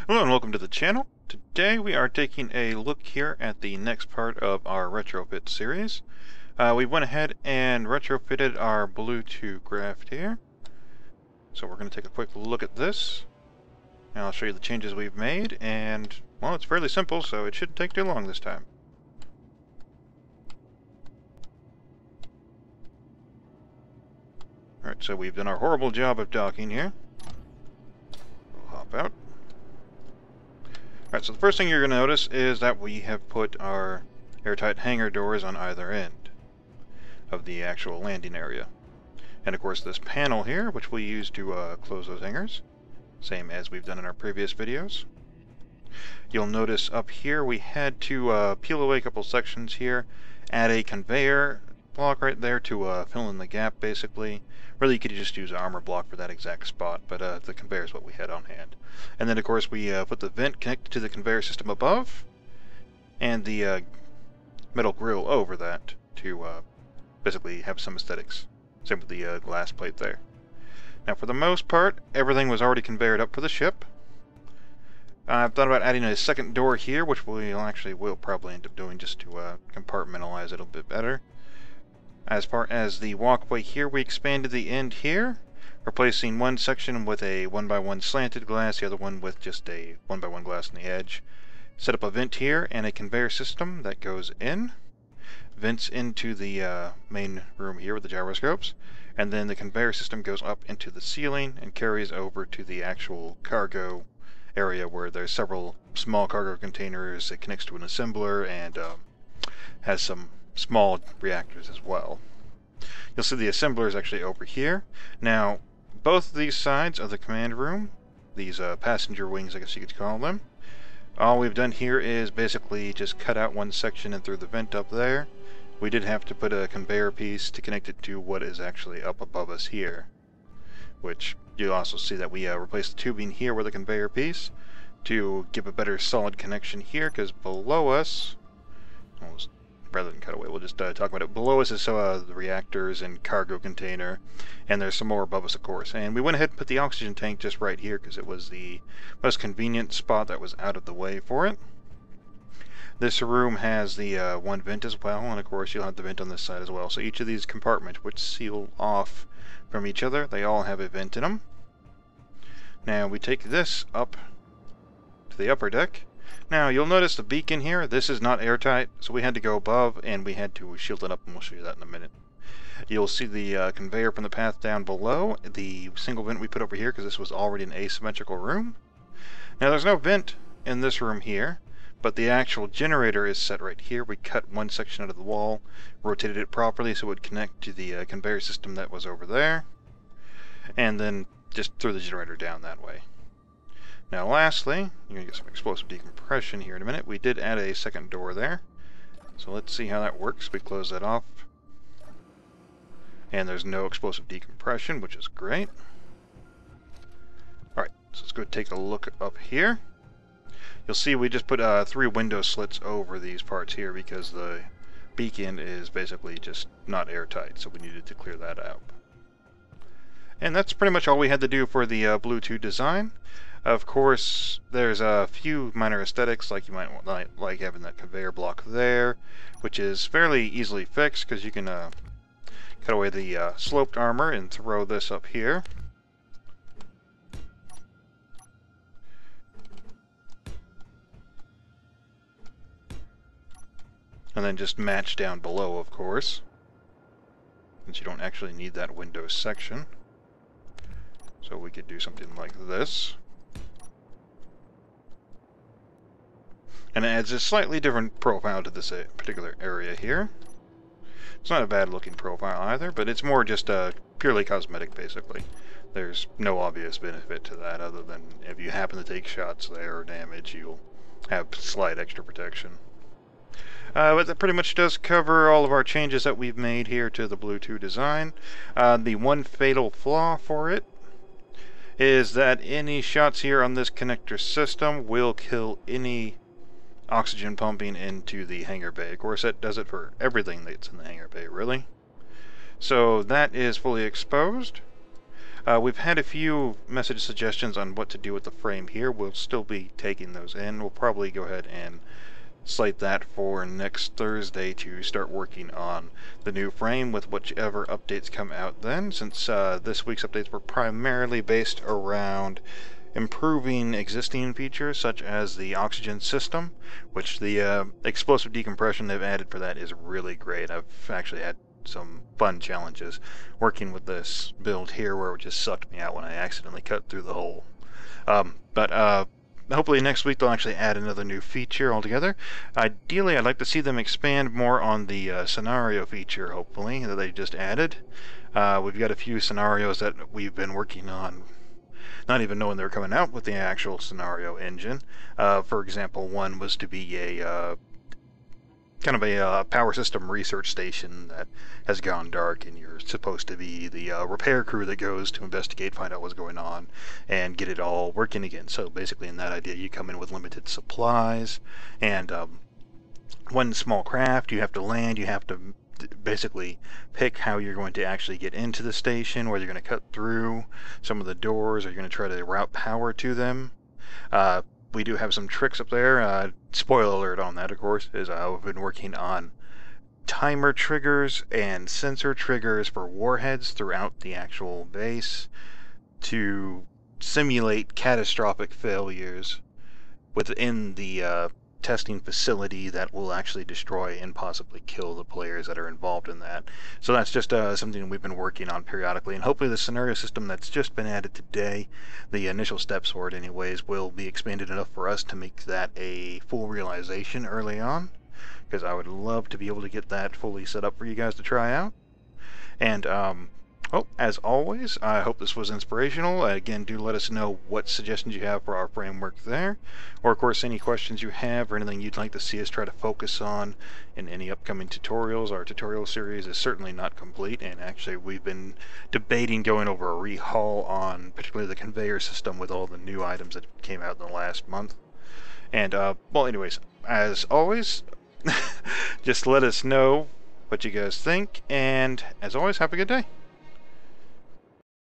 Hello and welcome to the channel. Today we are taking a look here at the next part of our retrofit series. We went ahead and retrofitted our Bluetooth graft here. So we're going to take a quick look at this. And I'll show you the changes we've made, and well, it's fairly simple, so it shouldn't take too long this time. Alright, so we've done our horrible job of docking here. We'll hop out. Alright, so the first thing you're going to notice is that we have put our airtight hangar doors on either end of the actual landing area. And of course this panel here, which we use to close those hangars, same as we've done in our previous videos. You'll notice up here we had to peel away a couple sections here, add a conveyor block right there to fill in the gap basically. Really you could just use an armor block for that exact spot, but the conveyor is what we had on hand. And then of course we put the vent connected to the conveyor system above, and the metal grill over that to basically have some aesthetics. Same with the glass plate there. Now for the most part, everything was already conveyored up for the ship. I've thought about adding a second door here, which we'll probably end up doing just to compartmentalize it a bit better. As far as the walkway here, we expanded the end here, replacing one section with a 1x1 slanted glass, the other one with just a 1x1 glass on the edge. Set up a vent here and a conveyor system that goes in. Vents into the main room here with the gyroscopes, and then the conveyor system goes up into the ceiling and carries over to the actual cargo area where there's several small cargo containers. It connects to an assembler and has some small reactors as well. You'll see the assembler is actually over here. Now, both these sides of the command room, these passenger wings I guess you could call them, all we've done here is basically just cut out one section and through the vent up there. We did have to put a conveyor piece to connect it to what is actually up above us here, which you'll also see that we replaced the tubing here with a conveyor piece to give a better solid connection here, because below us, rather than cut away, we'll just talk about it. Below us is the reactors and cargo container, and there's some more above us, of course. And we went ahead and put the oxygen tank just right here because it was the most convenient spot that was out of the way for it. This room has the one vent as well, and of course you'll have the vent on this side as well. So each of these compartments, which seal off from each other, they all have a vent in them. Now we take this up to the upper deck. Now you'll notice the beacon here, this is not airtight, so we had to go above and we had to shield it up, and we'll show you that in a minute. You'll see the conveyor from the path down below, the single vent we put over here because this was already an asymmetrical room. Now there's no vent in this room here, but the actual generator is set right here. We cut one section out of the wall, rotated it properly so it would connect to the conveyor system that was over there, and then just threw the generator down that way. Now lastly, you're going to get some explosive decompression here in a minute. We did add a second door there, so let's see how that works. We close that off, and there's no explosive decompression, which is great. Alright, so let's go take a look up here. You'll see we just put 3 window slits over these parts here because the beacon is basically just not airtight, so we needed to clear that out. And that's pretty much all we had to do for the Bluetooth design. Of course, there's a few minor aesthetics, like you might like having that conveyor block there, which is fairly easily fixed because you can cut away the sloped armor and throw this up here. And then just match down below, of course, since you don't actually need that window section. So we could do something like this. And it adds a slightly different profile to this particular area here. It's not a bad looking profile either, but it's more just purely cosmetic basically. There's no obvious benefit to that other than if you happen to take shots there or damage, you'll have slight extra protection. But that pretty much does cover all of our changes that we've made here to the Bluetooth design. The one fatal flaw for it is that any shots here on this connector system will kill any oxygen pumping into the hangar bay. Of course, that does it for everything that's in the hangar bay, really. So that is fully exposed. We've had a few message suggestions on what to do with the frame here. We'll still be taking those in. We'll probably go ahead and slate that for next Thursday to start working on the new frame with whichever updates come out then, since this week's updates were primarily based around improving existing features such as the oxygen system, which the explosive decompression they've added for that is really great. I've actually had some fun challenges working with this build here where it just sucked me out when I accidentally cut through the hole. But hopefully next week they'll actually add another new feature altogether. Ideally, I'd like to see them expand more on the scenario feature, hopefully, that they just added. We've got a few scenarios that we've been working on, not even knowing they were coming out with the actual scenario engine. For example, one was to be a kind of a power system research station that has gone dark, and you're supposed to be the repair crew that goes to investigate, find out what's going on, and get it all working again. So basically in that idea, you come in with limited supplies, and one small craft, you have to land, you have to basically pick how you're going to actually get into the station, whether you're going to cut through some of the doors, or you're going to try to route power to them. We do have some tricks up there. Spoiler alert on that, of course, is we've been working on timer triggers and sensor triggers for warheads throughout the actual base to simulate catastrophic failures within the testing facility that will actually destroy and possibly kill the players that are involved in that. So that's just something we've been working on periodically, and hopefully the scenario system that's just been added today, the initial steps for it anyways, will be expanded enough for us to make that a full realization early on, because I would love to be able to get that fully set up for you guys to try out. And as always, I hope this was inspirational. Again, do let us know what suggestions you have for our framework there, or of course any questions you have or anything you'd like to see us try to focus on in any upcoming tutorials. Our tutorial series is certainly not complete, and actually we've been debating going over a rehaul on particularly the conveyor system with all the new items that came out in the last month. And well, anyways, as always, just let us know what you guys think, and as always, have a good day.